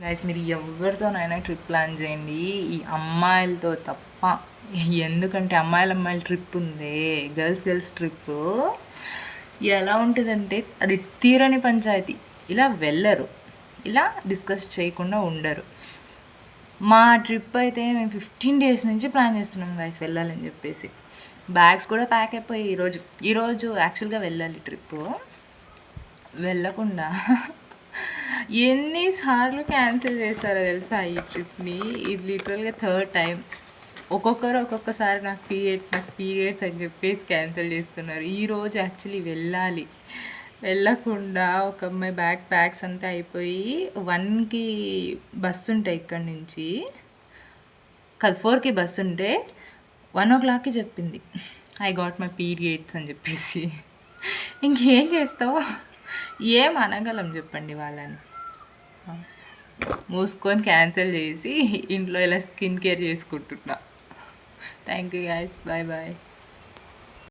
Guys మీరు ఎవరితోనైనా trip plan చేయండి, ఈ అమ్మాయిలతో తప్ప. ఎందుకంటే అమ్మాయిల ట్రిప్ ఉంది, గర్ల్స్ ట్రిప్ ఎలా ఉంటుందంటే అది తీరని పంచాయతీ. ఇలా వెళ్ళరు, ఇలా డిస్కస్ చేయకుండా ఉండరు. మా ట్రిప్ అయితే మేము 15 డేస్ నుంచి ప్లాన్ చేస్తున్నాం గైస్ వెళ్ళాలని చెప్పేసి. బ్యాగ్స్ కూడా ప్యాక్ అయిపోయి ఈరోజు యాక్చువల్గా వెళ్ళాలి ట్రిప్పు, వెళ్ళకుండా ఎన్నిసార్లు క్యాన్సిల్ చేస్తారో తెలుసా ఈ ట్రిప్ని. ఇది లిటరల్గా 3rd టైం. ఒక్కొక్కసారి నాకు పీరియడ్స్ అని చెప్పేసి క్యాన్సిల్ చేస్తున్నారు. ఈరోజు యాక్చువల్లీ వెళ్ళాలి, వెళ్ళకుండా ఒక అమ్మాయి ప్యాక్స్ అంతా అయిపోయి 1కి బస్సు ఉంటాయి ఇక్కడి నుంచి, 4కి బస్సు ఉంటే 1 o'clockకి చెప్పింది ఐ గాట్ మై పీరియడ్స్ అని చెప్పేసి. ఇంకేం చేస్తావు, ఏం అనగలం చెప్పండి వాళ్ళని. మూసుకొని క్యాన్సిల్ చేసి ఇంట్లో ఇలా స్కిన్ కేర్ చేసుకుంటున్నా. Thank you guys, bye bye.